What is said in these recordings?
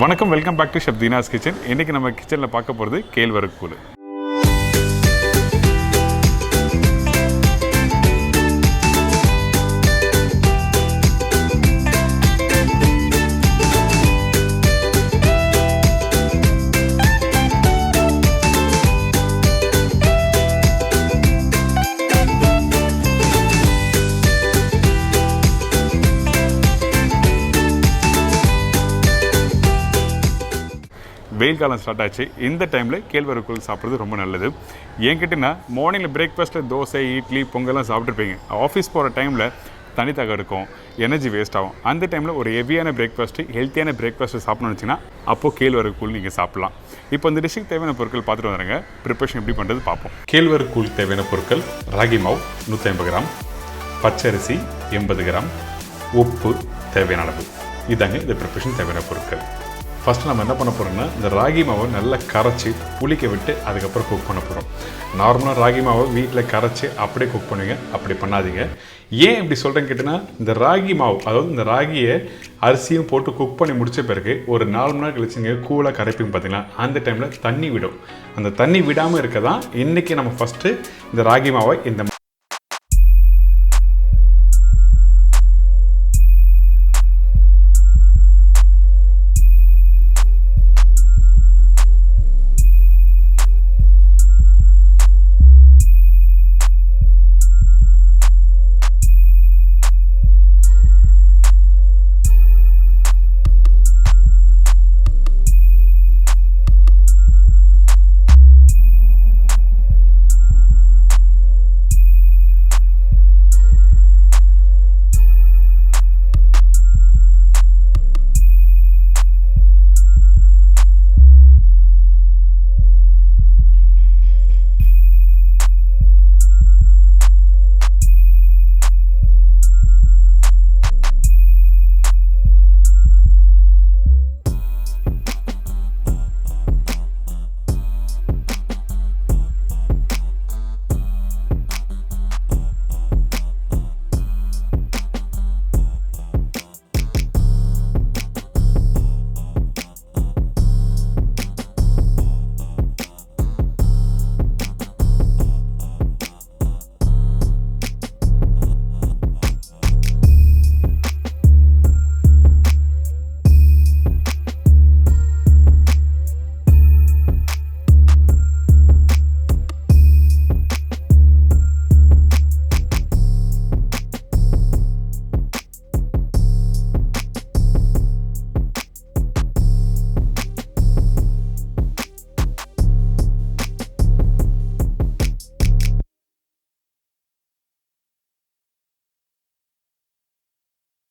வணக்கம், welcome back to chef Deena's kitchen. இன்றைக்கி நம்ம கிச்சனில் பார்க்க போகிறது கேழ்வரகு கூழ். வெயில் காலம் ஸ்டார்ட் ஆச்சு. இந்த டைமில் கேழ்வரகு கூழ் சாப்பிட்றது ரொம்ப நல்லது. ஏன் கேட்டிங்கன்னா, மார்னிங்கில் பிரேக்ஃபாஸ்ட்டில் தோசை, இட்லி, பொங்கல்லாம் சாப்பிட்ருப்பீங்க. ஆஃபீஸ் போகிற டைமில் தனி தாக இருக்கும், எனர்ஜி வேஸ்ட் ஆகும். அந்த டைமில் ஒரு ஹெவியான பிரேக்ஃபாஸ்ட்டு, ஹெல்த்தியான பிரேக்ஃபாஸ்ட்டு சாப்பிட்ணுன்னு வச்சிங்கன்னா அப்போது கேழ்வரகு கூழ் நீங்கள் சாப்பிட்லாம். இப்போ இந்த டிஷ்ஷுக்கு தேவையான பொருட்கள் பார்த்துட்டு வந்துடுங்க. ப்ரிப்பரேஷன் எப்படி பண்ணுறது பார்ப்போம். கேழ்வரகு கூழ் தேவையான பொருட்கள்: ராகி மாவு 150 கிராம், பச்சரிசி 80 கிராம், உப்பு தேவையான அளவு. இதாங்க இந்த ப்ரிப்பரேஷன் தேவையான பொருட்கள். ஃபஸ்ட்டு நம்ம என்ன பண்ண போகிறோம்னா, இந்த ராகி மாவை நல்லா கரைச்சி புளிக்க விட்டு அதுக்கப்புறம் குக் பண்ண போகிறோம். நார்மலாக ராகி மாவை வீட்டில் கரைச்சி அப்படியே குக் பண்ணுவீங்க, அப்படி பண்ணாதீங்க. ஏன் இப்படி சொல்கிறேன்னு கேட்டிங்கன்னா, இந்த ராகி மாவு, அதாவது இந்த ராகியை அரிசியும் போட்டு குக் பண்ணி முடித்த பிறகு ஒரு 4 மணி நேரம் கழிச்சுங்க கூலாக கரைப்பீங்க பார்த்தீங்களா, அந்த டைமில் தண்ணி விடும். அந்த தண்ணி விடாமல் இருக்க தான் இன்றைக்கி நம்ம ஃபஸ்ட்டு இந்த ராகி மாவை இந்த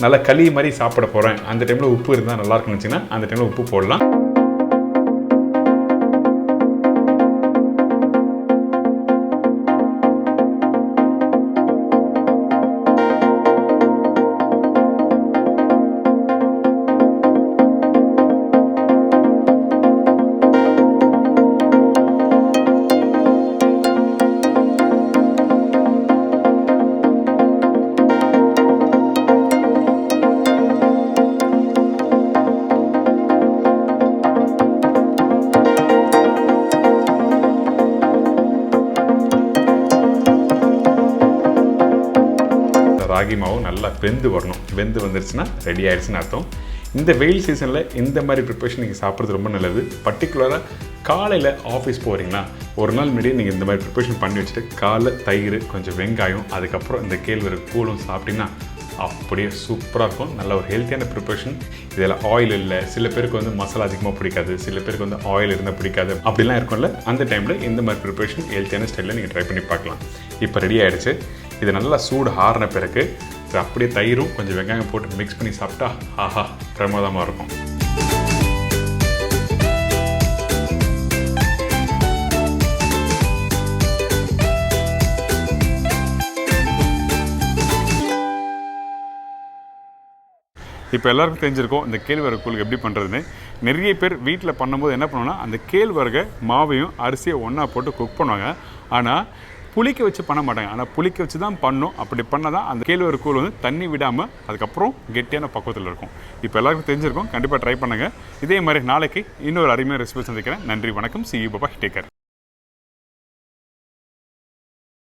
நல்லா களி மாதிரி சாப்பிட போகிறேன், அந்த டைமில் உப்பு இருந்தால் நல்லா இருக்குன்னு வச்சிங்கன்னா அந்த டைமில் உப்பு போடலாம். ராகி மாவு நல்லா வெந்து வரணும். வெந்து வந்துருச்சுன்னா ரெடி ஆகிடுச்சுன்னு அர்த்தம். இந்த வெயில் சீசனில் இந்த மாதிரி ப்ரிப்பரேஷன் நீங்கள் சாப்பிட்றது ரொம்ப நல்லது. பர்டிகுலராக காலையில் ஆஃபீஸ் போகிறீங்கன்னா ஒரு நாள் முன்னாடியே நீங்கள் இந்த மாதிரி ப்ரிப்பரேஷன் பண்ணி வச்சுட்டு காலை தயிர், கொஞ்சம் வெங்காயம், அதுக்கப்புறம் இந்த கேழ்வரகு கூழும் சாப்பிட்டிங்கன்னா அப்படியே சூப்பராக இருக்கும். நல்ல ஒரு ஹெல்த்தியான ப்ரிப்பரேஷன். இதில் ஆயில் இல்லை, சில பேருக்கு வந்து மசாலா அதிகமாக பிடிக்காது, சில பேருக்கு வந்து ஆயில் இருந்தால் பிடிக்காது, அப்படிலாம் இருக்கும்ல. அந்த டைமில் இந்த மாதிரி ப்ரிப்பரேஷன் ஹெல்த்தியான ஸ்டைலில் நீங்கள் ட்ரை பண்ணி பார்க்கலாம். இப்போ ரெடி ஆகிடுச்சு. இது நல்லா சூடு ஆறின பிறகு அப்படியே தயிரும் கொஞ்சம் வெங்காயம் போட்டு மிக்ஸ் பண்ணி சாப்பிட்டா ஆஹா பிரமாதமாக இருக்கும். இப்போ எல்லாருக்கும் தெரிஞ்சிருக்கும் இந்த கேழ்வரகு கூழ் எப்படி பண்ணுறதுன்னு. நிறைய பேர் வீட்டில் பண்ணும்போது என்ன பண்ணுவோன்னா, அந்த கேழ்வரகை மாவையும் அரிசியை ஒன்றா போட்டு குக் பண்ணுவாங்க. ஆனால் புளிக்க வச்சு பண்ண மாட்டாங்க. ஆனால் புளிக்க வச்சு தான் பண்ணணும். அப்படி பண்ணால் தான் அந்த கேழ்வரகு கூழ் வந்து தண்ணி விடாமல் அதுக்கப்புறம் கெட்டியான பக்குவத்தில் இருக்கும். இப்போ எல்லாருக்கும் தெரிஞ்சிருக்கும், கண்டிப்பாக ட்ரை பண்ணுங்கள். இதே மாதிரி நாளைக்கு இன்னொரு அருமையான ரெசிபி சந்திக்கிறேன். நன்றி, வணக்கம். See you, bye-bye. Take care.